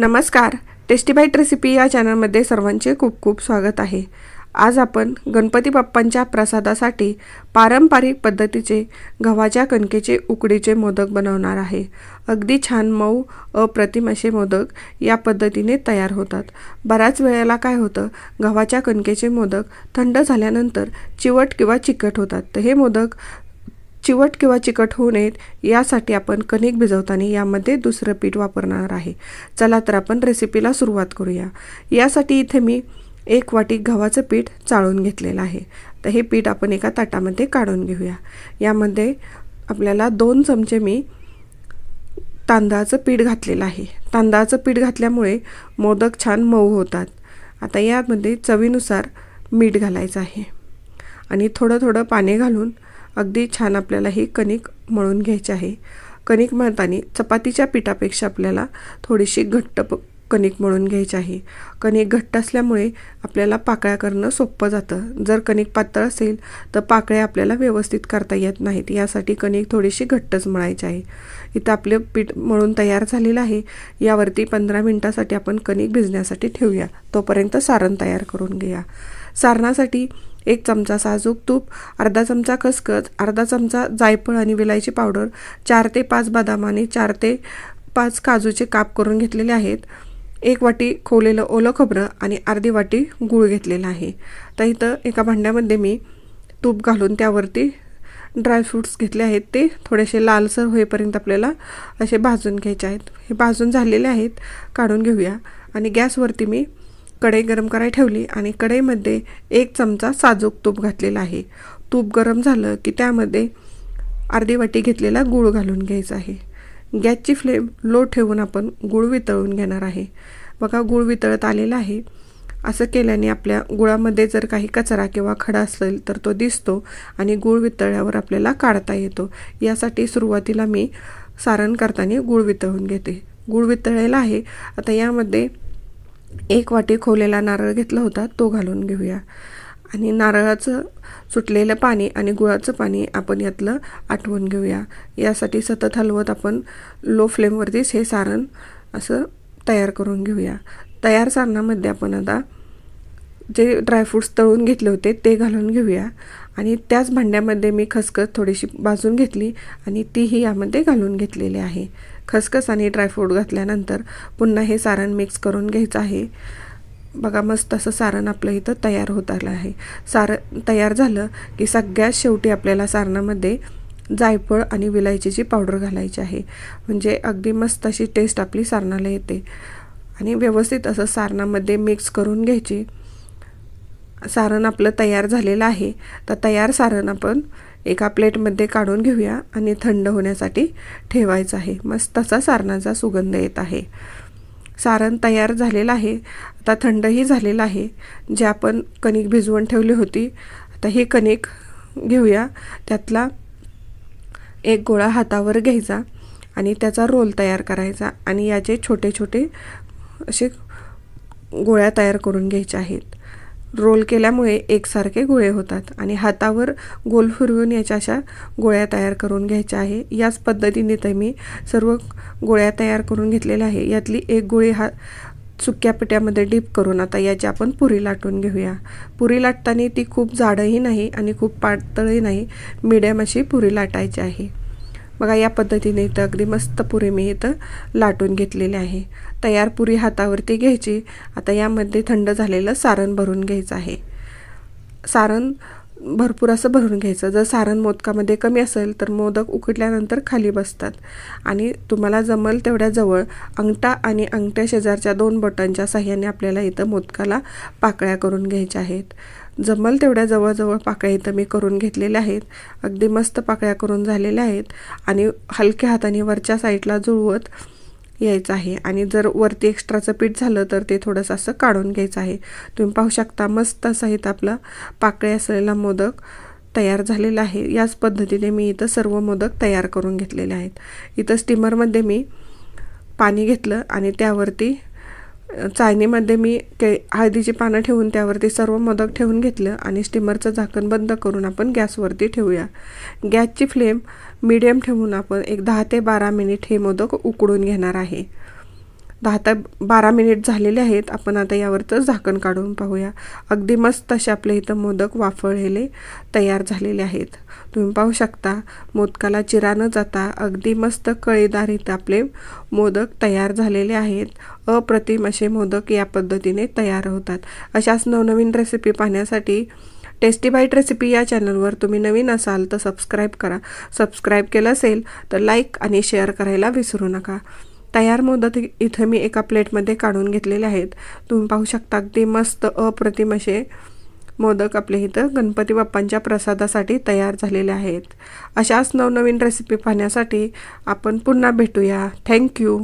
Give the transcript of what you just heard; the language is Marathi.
नमस्कार, टेस्टी बाईट रेसिपी या चॅनलमध्ये सर्वांचे खूप खूप स्वागत आहे। आज आपण गणपती बाप्पांच्या प्रसादासाठी पारंपरिक पद्धतीचे गव्हाच्या कणकेचे उकडीचे मोदक बनवणार आहे। अगदी छान मऊ अप्रतिम असे मोदक या पद्धतीने तयार होतात। बऱ्याच वेळेला काय होतं, गव्हाच्या कणकेचे मोदक थंड झाल्यानंतर चिवट किंवा चिकट होतात। तर हे मोदक चिवट किंवा चिकट होऊ नयेत यासाठी आपण कणिक भिजवताना यामध्ये दुसरं पीठ वापरणार आहे। चला तर आपण रेसिपीला सुरुवात करूया। यासाठी इथे मी 1 वाटी गव्हाचं पीठ चाळून घेतलेलं आहे। तर हे पीठ आपण एका ताटामध्ये काढून घेऊया। यामध्ये आपल्याला 2 चमचे मी तांदळाचं पीठ घातलेलं आहे। तांदळाचं पीठ घातल्यामुळे मोदक छान मऊ होतात। आता यामध्ये चवीनुसार मीठ घालायचं आहे आणि थोडं पाणी घालून अगदी छान आपल्याला ही कणिक मळून घ्यायची आहे। कणिक मळताना चपातीच्या पिठापेक्षा आपल्याला थोडीशी घट्ट कणिक मळून घ्यायची आहे। कणिक घट्ट असल्यामुळे आपल्याला पाकळ्या करणं सोपं जातं। जर कणिक पातळ असेल तर पाकळ्या आपल्याला व्यवस्थित करता येत नाहीत। यासाठी कणिक थोडीशी घट्टच मळायची आहे। इथं आपले पीठ मळून तयार झालेलं आहे। यावरती 15 मिनिटांसाठी आपण कणिक भिजण्यासाठी ठेवूया। तोपर्यंत सारण तयार करून घेऊया। सारणासाठी 1 चमचा साजूक तूप, अर्धा चमचा खसखस, अर्धा चमचा जायफळ आणि विलायची पावडर, 4 ते 5 बदाम आणि 4 ते 5 काजूचे काप करून घेतलेले आहेत। 1 वाटी खोवलेलं ओलं खोबरं आणि अर्धी वाटी गूळ घेतलेला आहे। तर इथं एका भांड्यामध्ये मी तूप घालून त्यावरती ड्रायफ्रूट्स घेतले आहेत। ते थोडेसे लालसर होईपर्यंत आपल्याला असे भाजून घ्यायचे आहेत। हे भाजून झालेले आहेत, काढून घेऊया। आणि गॅसवरती मी कढई गरम करायला ठेवली आणि कढईमध्ये 1 चमचा साजूक तूप घातलेला आहे। तूप गरम झालं की त्यामध्ये अर्धी वाटी घेतलेला गूळ घालून घ्यायचा आहे। गॅसची फ्लेम लो ठेवून आपण गूळ वितळून घेणार आहे। बघा, गूळ वितळत आलेला आहे। असं केल्याने आपल्या गुळामध्ये जर काही कचरा किंवा खडा असेल तर तो दिसतो आणि गूळ वितळल्यावर आपल्याला काढता येतो। यासाठी सुरुवातीला मी सारण करताना गूळ वितळून घेते। गूळ वितळलेला आहे। आता यामध्ये 1 वाटी खोवलेला नारळ घेतला होता, तो घालून घेऊया आणि नारळाचं सुटलेलं पाणी आणि गुळाचं पाणी आपण यातलं आटवून घेऊया। यासाठी सतत हलवत आपण लो फ्लेमवरतीच हे सारण असं तयार करून घेऊया। तयार सारणामध्ये आपण आता जे ड्रायफ्रूट्स तळून घेतले होते ते घालून घेऊया आणि त्याच भांड्यामध्ये मी खसखस थोडीशी भाजून घेतली आणि तीही यामध्ये घालून घेतलेली आहे। खसखस आणि ड्रायफ्रूट घातल्यानंतर पुन्हा हे सारण मिक्स करून घ्यायचं आहे। बघा, मस्त असं सारण आपलं इथं तयार होत आलं आहे। सारण तयार झालं की सगळ्यात शेवटी आपल्याला सारणामध्ये जायफळ आणि विलायचीची पावडर घालायची आहे। म्हणजे अगदी मस्त अशी टेस्ट आपली सारणाला येते आणि व्यवस्थित असं सारणामध्ये मिक्स करून घ्यायची। सारण आपलं तयार झालेलं आहे। तर तयार सारण आपण एका प्लेटमध्ये काढून घेऊया आणि थंड होण्यासाठी ठेवायचं आहे। मस्त असा सारणाचा सुगंध येत आहे। सारण तयार झालेलं आहे। आता थंडही झालेलं आहे। जे आपण कणिक भिजवून ठेवली होती, आता ही कणिक घेऊया। त्यातला 1 गोळा हातावर घ्यायचा आणि त्याचा रोल तयार करायचा आणि याचे छोटे छोटे असे गोळ्या तयार करून घ्यायचे आहेत। रोल केल्यामुळे एकसारखे गोळे होतात आणि हातावर गोल फिरवून याच्या अशा गोळ्या तयार करून घ्यायच्या आहे। याच पद्धतीने तर मी सर्व गोळ्या तयार करून घेतलेल्या आहे। यातली 1 गोळी सुक्या पिठामध्ये डीप करून आता याची आपण पुरी लाटून घेऊया। पुरी लाटताना ती खूप जाडही नाही आणि खूप पातळही नाही, मीडियम अशी पुरी लाटायची आहे। बघा, या पद्धतीने इथं अगदी मस्त पुरी मी इथं लाटून घेतलेली आहे। तयार पुरी हातावरती घ्यायची। आता यामध्ये थंड झालेलं सारण भरून घ्यायचं आहे। सारण भरपूर असं भरून घ्यायचं। जर सारण मोदकामध्ये कमी असेल तर मोदक उकडल्यानंतर खाली बसतात आणि तुम्हाला जमल तेवढ्या जवळ अंगठा आणि अंगठ्या शेजारच्या 2 बोटांच्या साहाय्याने आपल्याला इथं मोदकाला पाकळ्या करून घ्यायच्या आहेत। जमल तेवढ्या जवळजवळ पाकळ्या इथं मी करून घेतलेल्या आहेत। अगदी मस्त पाकळ्या करून झालेल्या आहेत आणि हलक्या हाताने वरच्या साईडला जुळवत यायचं आहे आणि जर वरती एक्स्ट्राचं पीठ झालं तर ते थोडंसं असं काढून घ्यायचं आहे। तुम्ही पाहू शकता, मस्त असा इथं आपला पाकळ्या असलेला मोदक तयार झालेला आहे। याच पद्धतीने मी इथं सर्व मोदक तयार करून घेतलेले आहेत। इथं स्टीमरमध्ये मी पाणी घेतलं आणि त्यावरती चाळणीमध्ये मी हळदीची पानं ठेवून त्यावरती सर्व मोदक ठेवून घेतलं आणि स्टीमरचं झाकण बंद करून आपण गॅसवरती ठेवूया। गॅसची फ्लेम मीडियम ठेवून आपण एक 10 ते 12 मिनिट हे मोदक उकडून घेणार आहे। 10 ते 12 मिनिट झालेले आहेत. आपण आता यावरचं झाकण काढून पाहूया. अगदी मस्त असे आपले इथं मोदक वाफळलेले तयार झालेले आहेत. तुम्ही पाहू शकता मोदकाला चिरा न जाता अगदी मस्त कळीदार इथं आपले मोदक तयार झालेले आहेत. अप्रतिम असे मोदक या पद्धतीने तयार होतात. अशाच नवनवीन रेसिपी पाहण्यासाठी टेस्टी बाईट रेसिपी या चॅनलवर तुम्ही नवीन असाल तर सबस्क्राईब करा. सबस्क्राईब केलं असेल तर लाईक आणि शेअर करायला विसरू नका. तयार मोदक इथं मी एका प्लेटमध्ये काढून घेतलेले आहेत. तुम्ही पाहू शकता अगदी मस्त अप्रतिम असे मोदक आपले इथं गणपती बाप्पांच्या प्रसादासाठी तयार झालेले आहेत. अशाच नवनवीन रेसिपी पाहण्यासाठी आपण पुन्हा भेटूया. थँक्यू.